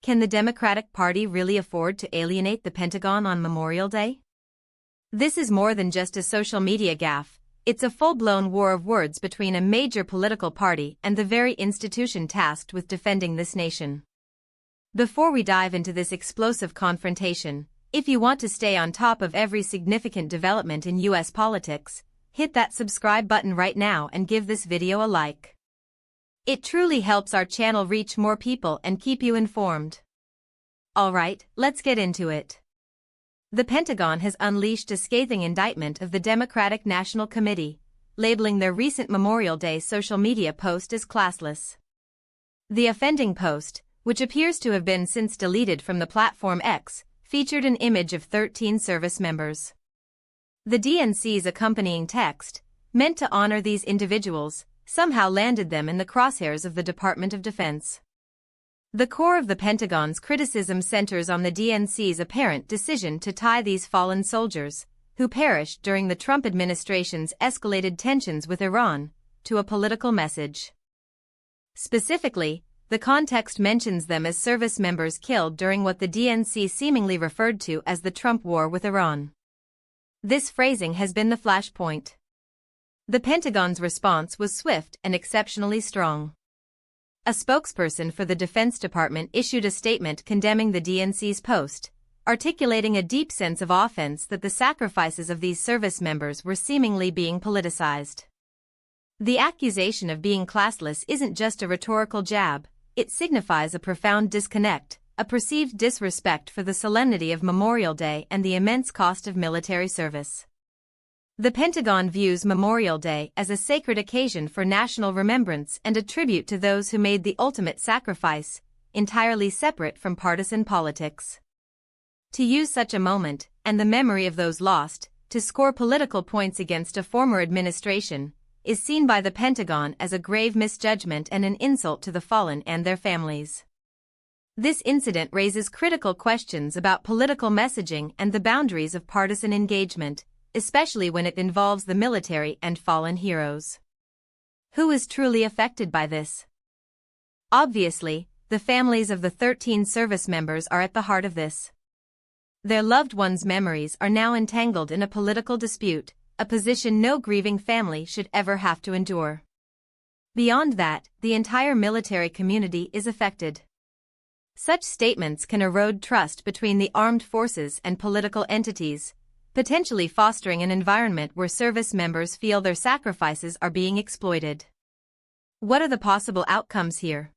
Can the Democratic Party really afford to alienate the Pentagon on Memorial Day? This is more than just a social media gaffe. It's a full-blown war of words between a major political party and the very institution tasked with defending this nation. Before we dive into this explosive confrontation, if you want to stay on top of every significant development in US politics, hit that subscribe button right now and give this video a like. It truly helps our channel reach more people and keep you informed. Alright, let's get into it. The Pentagon has unleashed a scathing indictment of the Democratic National Committee, labeling their recent Memorial Day social media post as classless. The offending post, which appears to have been since deleted from the platform X, featured an image of 13 service members. The DNC's accompanying text, meant to honor these individuals, somehow landed them in the crosshairs of the Department of Defense. The core of the Pentagon's criticism centers on the DNC's apparent decision to tie these fallen soldiers, who perished during the Trump administration's escalated tensions with Iran, to a political message. Specifically, the context mentions them as service members killed during what the DNC seemingly referred to as the Trump war with Iran. This phrasing has been the flashpoint. The Pentagon's response was swift and exceptionally strong. A spokesperson for the Defense Department issued a statement condemning the DNC's post, articulating a deep sense of offense that the sacrifices of these service members were seemingly being politicized. The accusation of being classless isn't just a rhetorical jab, it signifies a profound disconnect, a perceived disrespect for the solemnity of Memorial Day and the immense cost of military service. The Pentagon views Memorial Day as a sacred occasion for national remembrance and a tribute to those who made the ultimate sacrifice, entirely separate from partisan politics. To use such a moment, and the memory of those lost, to score political points against a former administration, is seen by the Pentagon as a grave misjudgment and an insult to the fallen and their families. This incident raises critical questions about political messaging and the boundaries of partisan engagement, especially when it involves the military and fallen heroes. Who is truly affected by this? Obviously, the families of the 13 service members are at the heart of this. Their loved ones' memories are now entangled in a political dispute, a position no grieving family should ever have to endure. Beyond that, the entire military community is affected. Such statements can erode trust between the armed forces and political entities, potentially fostering an environment where service members feel their sacrifices are being exploited. What are the possible outcomes here?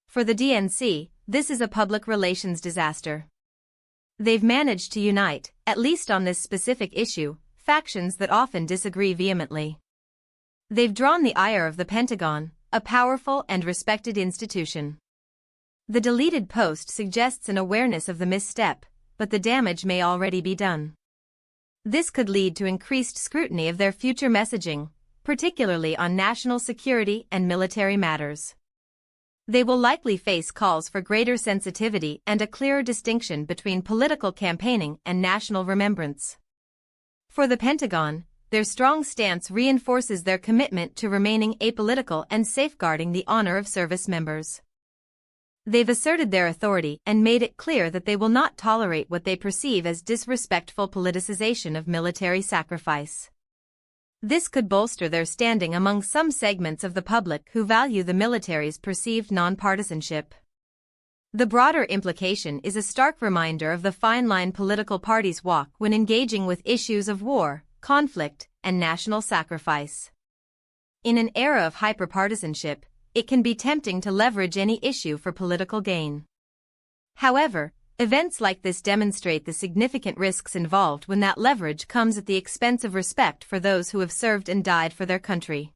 For the DNC, this is a public relations disaster. They've managed to unite, at least on this specific issue, factions that often disagree vehemently. They've drawn the ire of the Pentagon, a powerful and respected institution. The deleted post suggests an awareness of the misstep, but the damage may already be done. This could lead to increased scrutiny of their future messaging, particularly on national security and military matters. They will likely face calls for greater sensitivity and a clearer distinction between political campaigning and national remembrance. For the Pentagon, their strong stance reinforces their commitment to remaining apolitical and safeguarding the honor of service members. They've asserted their authority and made it clear that they will not tolerate what they perceive as disrespectful politicization of military sacrifice. This could bolster their standing among some segments of the public who value the military's perceived nonpartisanship. The broader implication is a stark reminder of the fine line political parties walk when engaging with issues of war, conflict, and national sacrifice. In an era of hyperpartisanship, it can be tempting to leverage any issue for political gain. However, events like this demonstrate the significant risks involved when that leverage comes at the expense of respect for those who have served and died for their country.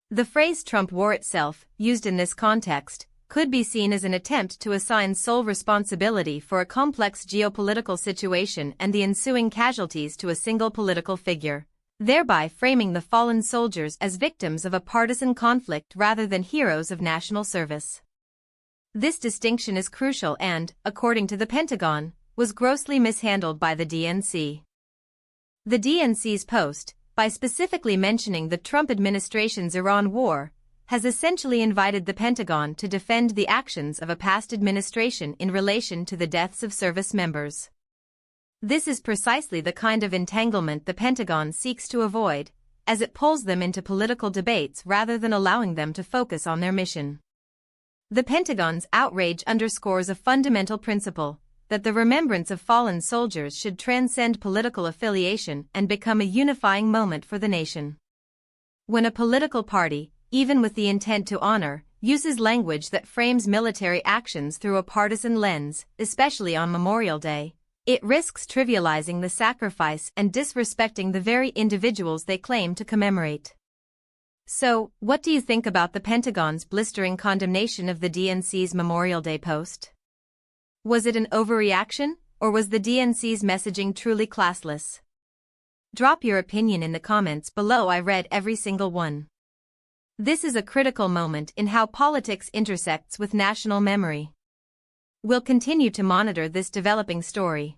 The phrase Trump war itself, used in this context, could be seen as an attempt to assign sole responsibility for a complex geopolitical situation and the ensuing casualties to a single political figure, thereby framing the fallen soldiers as victims of a partisan conflict rather than heroes of national service. This distinction is crucial and, according to the Pentagon, was grossly mishandled by the DNC. The DNC's post, by specifically mentioning the Trump administration's Iran war, has essentially invited the Pentagon to defend the actions of a past administration in relation to the deaths of service members. This is precisely the kind of entanglement the Pentagon seeks to avoid, as it pulls them into political debates rather than allowing them to focus on their mission. The Pentagon's outrage underscores a fundamental principle, that the remembrance of fallen soldiers should transcend political affiliation and become a unifying moment for the nation. When a political party, even with the intent to honor, uses language that frames military actions through a partisan lens, especially on Memorial Day, it risks trivializing the sacrifice and disrespecting the very individuals they claim to commemorate. So, what do you think about the Pentagon's blistering condemnation of the DNC's Memorial Day post? Was it an overreaction, or was the DNC's messaging truly classless? Drop your opinion in the comments below. I read every single one. This is a critical moment in how politics intersects with national memory. We'll continue to monitor this developing story.